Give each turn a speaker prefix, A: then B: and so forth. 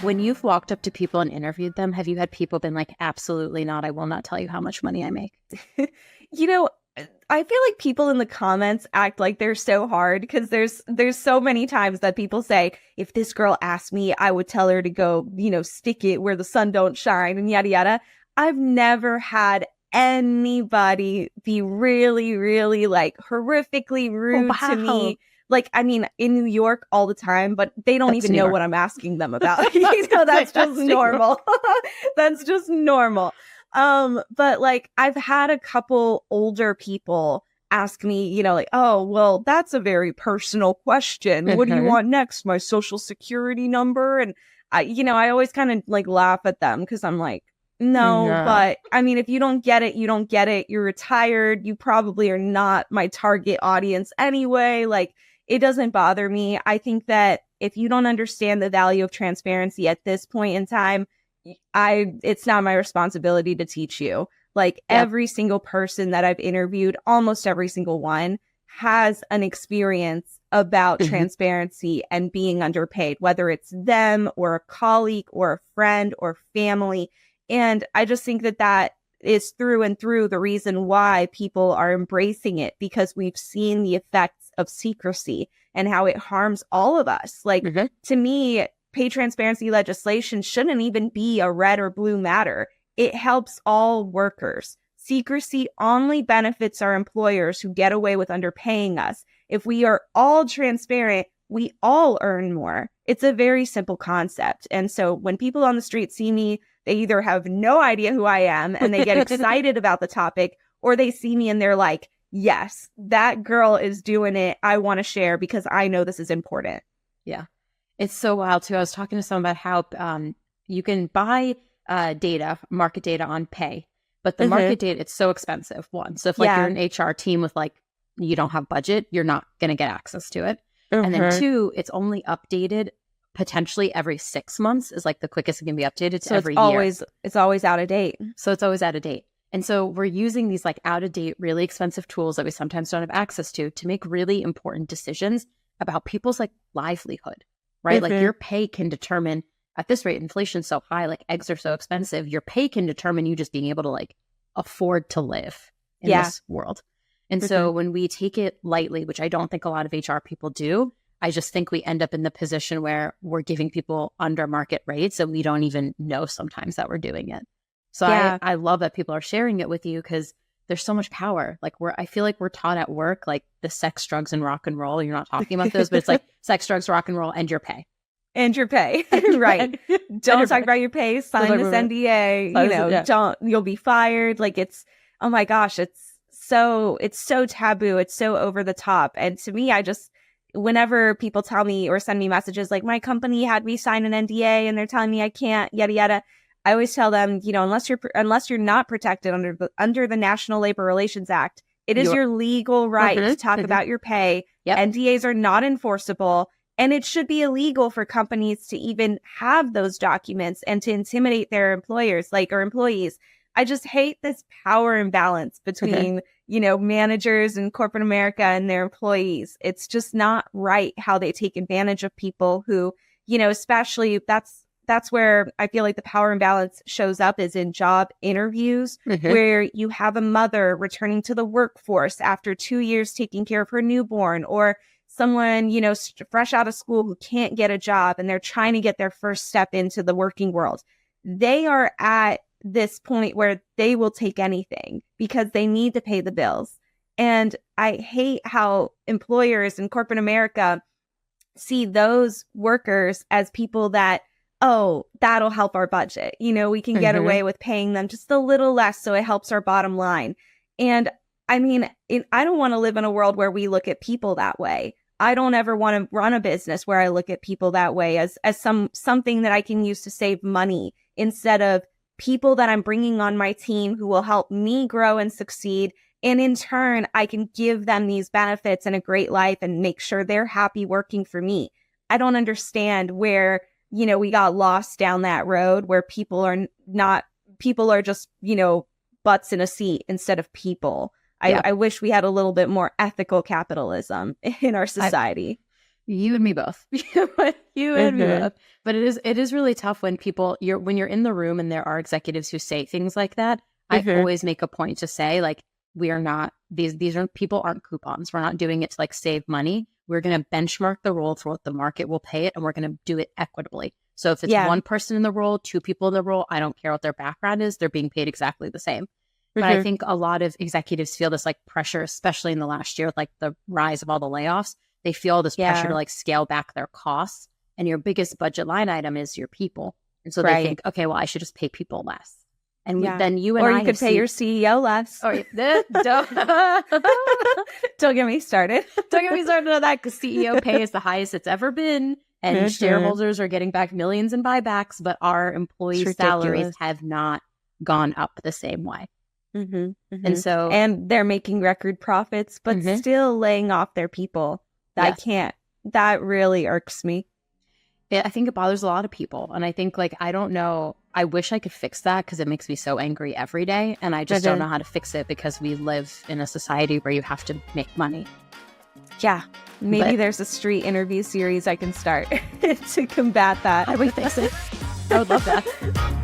A: When you've walked up to people and interviewed them, have you had people been like, absolutely not, I will not tell you how much money I make?
B: You know, I feel like people in the comments act like they're so hard because there's so many times that people say, if this girl asked me, I would tell her to go, stick it where the sun don't shine and yada yada. I've never had anybody be really, really like horrifically
A: Oh,
B: rude to
A: wow.
B: me. Like, I mean, in New York all the time, but they don't
A: That's
B: even
A: New
B: know
A: York.
B: what I'm asking them about. That's just normal. That's just normal. But like I've had a couple older people ask me, like, oh, well, that's a very personal question. What do you want next? My social security number? And I always kind of like laugh at them because I'm like, no,
A: No.
B: but I mean, if you don't get it, you don't get it. You're retired. You probably are not my target audience anyway. Like, it doesn't bother me. I think that if you don't understand the value of transparency at this point in time, it's not my responsibility to teach you. Like
A: Yep.
B: every single person that I've interviewed, almost every single one has an experience about transparency and being underpaid, whether it's them or a colleague or a friend or family. And I just think that that is through and through the reason why people are embracing it, because we've seen the effects of secrecy and how it harms all of us. Like, to me, pay transparency legislation shouldn't even be a red or blue matter. It helps all workers. Secrecy only benefits our employers who get away with underpaying us. If we are all transparent, we all earn more. It's a very simple concept. And so when people on the street see me, they either have no idea who I am and they get excited about the topic, or they see me and they're like, yes, that girl is doing it. I want to share because I know this is important.
A: Yeah. It's so wild too. I was talking to someone about how you can buy data, market data on pay, but the market data, it's so expensive. One. So if like you're an HR team with like, you don't have budget, you're not going to get access to it. And then two, it's only updated potentially every 6 months is like the quickest it can be updated to every year.
B: It's always out of date.
A: So it's always out of date. And so we're using these like out of date, really expensive tools that we sometimes don't have access to make really important decisions about people's like livelihood, right? Like your pay can determine, at this rate, inflation's so high, like eggs are so expensive, your pay can determine you just being able to like afford to live in this world. And so when we take it lightly, which I don't think a lot of HR people do, I just think we end up in the position where we're giving people under market rates and we don't even know sometimes that we're doing it. So I love that people are sharing it with you because there's so much power. Like I feel like we're taught at work, like the sex, drugs, and rock and roll. You're not talking about those, but it's like sex, drugs, rock and roll, and your pay.
B: And your pay. Right. Don't talk about your pay. Sign this NDA. You'll be fired. Like oh my gosh, it's so taboo. It's so over the top. And to me, whenever people tell me or send me messages like my company had me sign an NDA and they're telling me I can't, yada, yada, I always tell them, unless you're not protected under the National Labor Relations Act, it is your legal right to talk about your pay. NDAs are not enforceable. And it should be illegal for companies to even have those documents and to intimidate their employers, or employees. I just hate this power imbalance between, managers in corporate America and their employees. It's just not right how they take advantage of people who, especially that's where I feel like the power imbalance shows up is in job interviews, where you have a mother returning to the workforce after 2 years taking care of her newborn, or someone, fresh out of school who can't get a job and they're trying to get their first step into the working world. They are at this point where they will take anything because they need to pay the bills. And I hate how employers in corporate America see those workers as people that, oh, that'll help our budget. We can get away with paying them just a little less so it helps our bottom line. And I mean, I don't want to live in a world where we look at people that way. I don't ever want to run a business where I look at people that way as something that I can use to save money instead of people that I'm bringing on my team who will help me grow and succeed. And in turn, I can give them these benefits and a great life and make sure they're happy working for me. I don't understand where, we got lost down that road where people are just, butts in a seat instead of people. I wish we had a little bit more ethical capitalism in our society.
A: You and me both. You and me both. But it is really tough when when you're in the room and there are executives who say things like that. I always make a point to say, like, we are not, these are, people aren't coupons. We're not doing it to like save money. We're going to benchmark the role for what the market will pay it, and we're going to do it equitably. So if it's one person in the role, two people in the role, I don't care what their background is, they're being paid exactly the same. But I think a lot of executives feel this like pressure, especially in the last year with like the rise of all the layoffs. They feel this pressure to like scale back their costs, and your biggest budget line item is your people. And so they think, okay, well, I should just pay people less. And then you and
B: I, or you could pay your CEO less.
A: Or
B: don't get me started.
A: Don't get me started on that, because CEO pay is the highest it's ever been, and shareholders are getting back millions in buybacks, but our employee salaries have not gone up the same way. And so,
B: and they're making record profits, but still laying off their people. That really irks me.
A: I think it bothers a lot of people. And I think, like, I don't know, I wish I could fix that, because it makes me so angry every day. And I just don't know how to fix it, because we live in a society where you have to make money.
B: Yeah. Maybe there's a street interview series I can start to combat that.
A: I would fix it. I would love that.